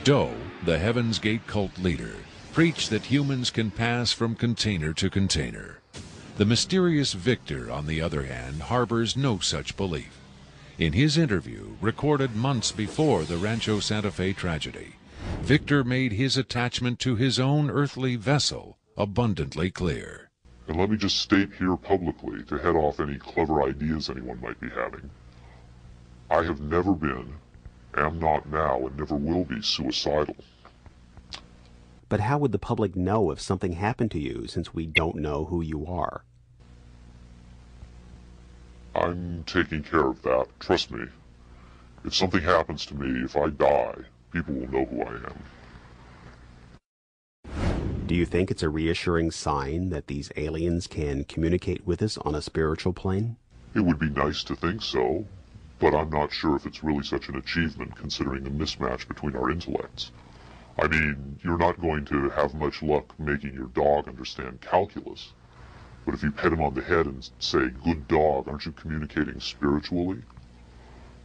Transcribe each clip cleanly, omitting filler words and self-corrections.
Doe, the Heaven's Gate cult leader, preached that humans can pass from container to container. The mysterious Victor, on the other hand, harbors no such belief. In his interview, recorded months before the Rancho Santa Fe tragedy, Victor made his attachment to his own earthly vessel abundantly clear. And let me just state here publicly, to head off any clever ideas anyone might be having, I have never been, am not now, and never will be suicidal. But how would the public know if something happened to you, since we don't know who you are? I'm taking care of that. Trust me. If something happens to me, if I die, people will know who I am. Do you think it's a reassuring sign that these aliens can communicate with us on a spiritual plane? It would be nice to think so, but I'm not sure if it's really such an achievement considering the mismatch between our intellects. I mean, you're not going to have much luck making your dog understand calculus. But if you pet him on the head and say, "Good dog," aren't you communicating spiritually?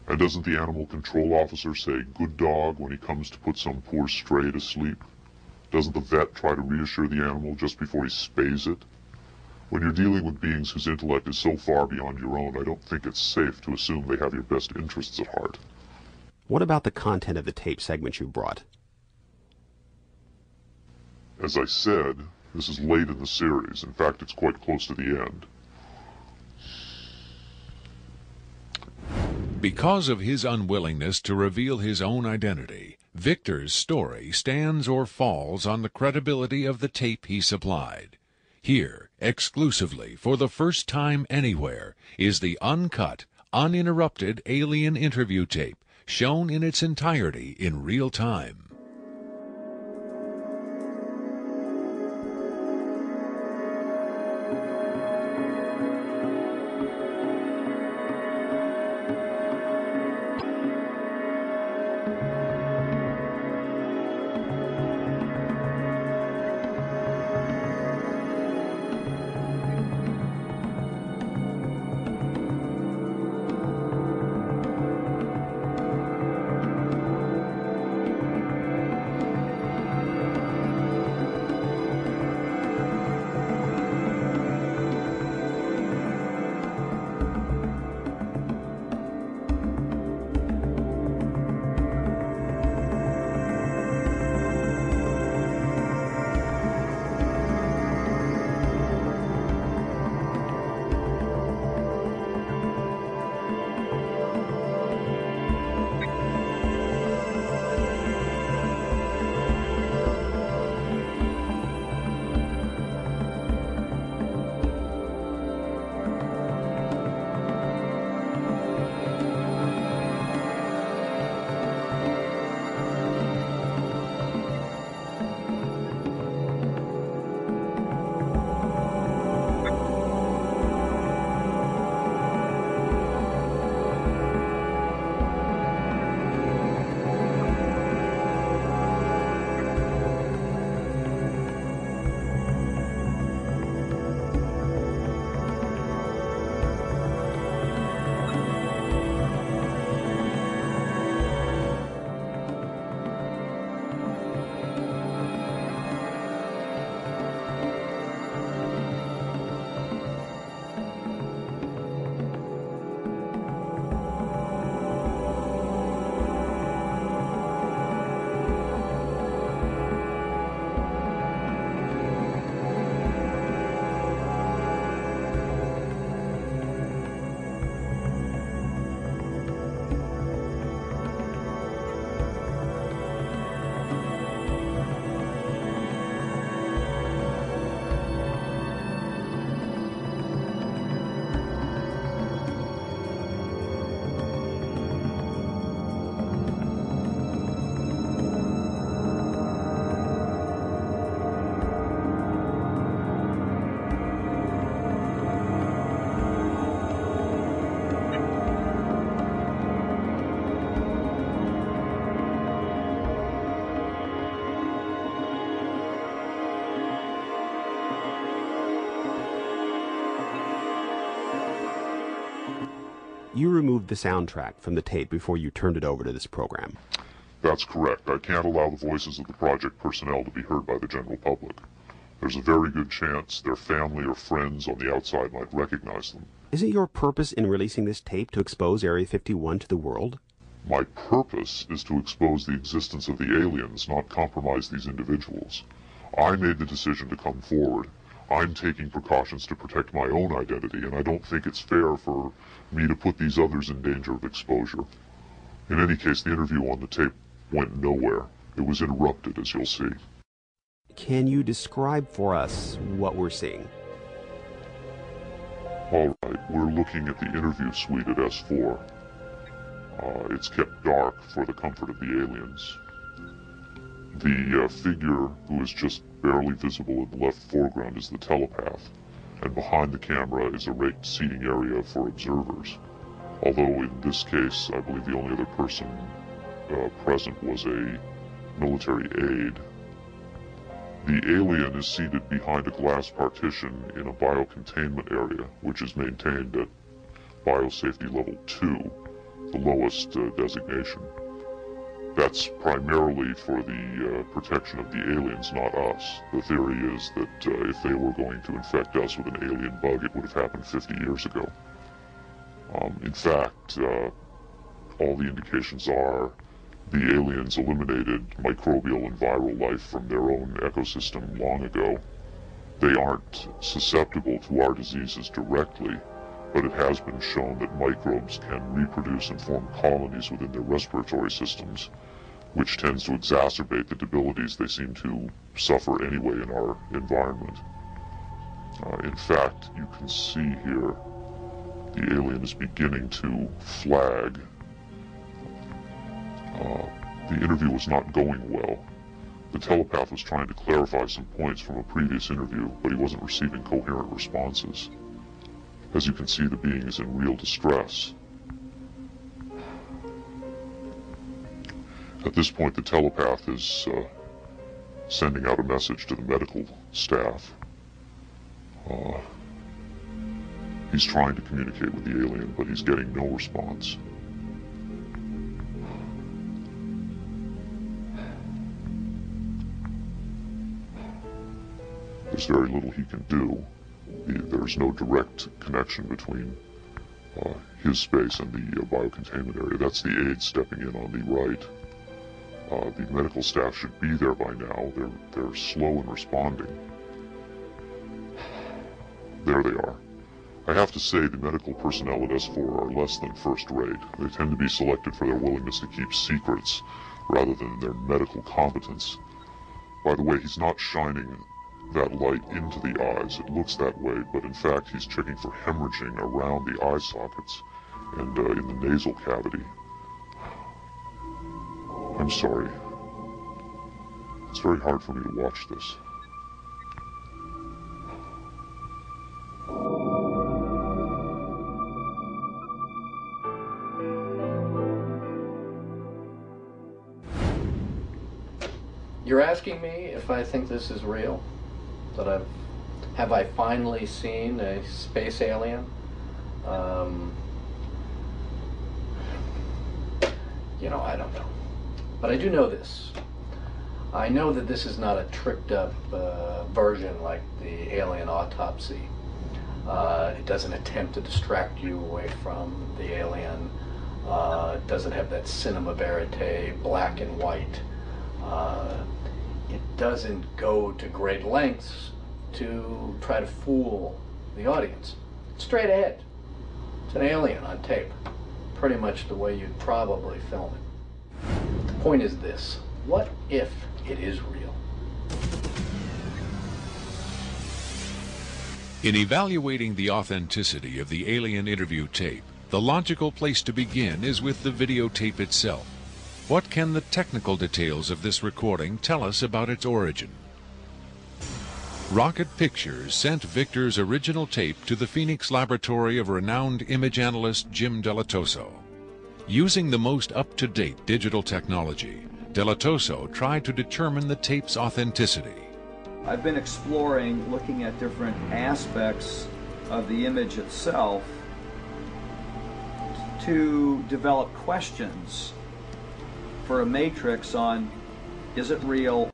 And doesn't the animal control officer say, "Good dog," when he comes to put some poor stray to sleep? Doesn't the vet try to reassure the animal just before he spays it? When you're dealing with beings whose intellect is so far beyond your own, I don't think it's safe to assume they have your best interests at heart. What about the content of the tape segment you brought? As I said, this is late in the series. In fact, it's quite close to the end. Because of his unwillingness to reveal his own identity, Victor's story stands or falls on the credibility of the tape he supplied. Here, exclusively, for the first time anywhere, is the uncut, uninterrupted alien interview tape, shown in its entirety in real time. You removed the soundtrack from the tape before you turned it over to this program. That's correct. I can't allow the voices of the project personnel to be heard by the general public. There's a very good chance their family or friends on the outside might recognize them. Isn't your purpose in releasing this tape to expose Area 51 to the world? My purpose is to expose the existence of the aliens, not compromise these individuals. I made the decision to come forward. I'm taking precautions to protect my own identity, and I don't think it's fair for me to put these others in danger of exposure. In any case, the interview on the tape went nowhere. It was interrupted, as you'll see. Can you describe for us what we're seeing? All right, we're looking at the interview suite at S4. It's kept dark for the comfort of the aliens. The figure who is just barely visible in the left foreground is the telepath, and behind the camera is a raked seating area for observers. Although in this case, I believe the only other person present was a military aide. The alien is seated behind a glass partition in a biocontainment area, which is maintained at biosafety level 2, the lowest designation. That's primarily for the protection of the aliens, not us. The theory is that if they were going to infect us with an alien bug, it would have happened 50 years ago. In fact, all the indications are the aliens eliminated microbial and viral life from their own ecosystem long ago. They aren't susceptible to our diseases directly, but it has been shown that microbes can reproduce and form colonies within their respiratory systems, which tends to exacerbate the debilities they seem to suffer anyway in our environment. In fact, you can see here the alien is beginning to flag. The interview was not going well. The telepath was trying to clarify some points from a previous interview, but he wasn't receiving coherent responses. As you can see, the being is in real distress. At this point, the telepath is sending out a message to the medical staff. He's trying to communicate with the alien, but he's getting no response. There's very little he can do. There's no direct connection between his space and the biocontainment area. That's the aide stepping in on the right. The medical staff should be there by now. They're slow in responding. There they are. I have to say the medical personnel at S4 are less than first rate. They tend to be selected for their willingness to keep secrets rather than their medical competence. By the way, he's not shining that light into the eyes. It looks that way, but in fact he's checking for hemorrhaging around the eye sockets and in the nasal cavity. I'm sorry. It's very hard for me to watch this. You're asking me if I think this is real? That have I finally seen a space alien? You know, I don't know. But I do know this. I know that this is not a tricked up version like the alien autopsy. It doesn't attempt to distract you away from the alien. It doesn't have that cinema verite, black and white. It doesn't go to great lengths to try to fool the audience. It's straight ahead. It's an alien on tape. Pretty much the way you'd probably film it. The point is this: what if it is real? In evaluating the authenticity of the alien interview tape, the logical place to begin is with the videotape itself. What can the technical details of this recording tell us about its origin? Rocket Pictures sent Victor's original tape to the Phoenix laboratory of renowned image analyst Jim Delatoso. Using the most up-to-date digital technology, Delatoso tried to determine the tape's authenticity. I've been exploring, looking at different aspects of the image itself to develop questions for a matrix on is it real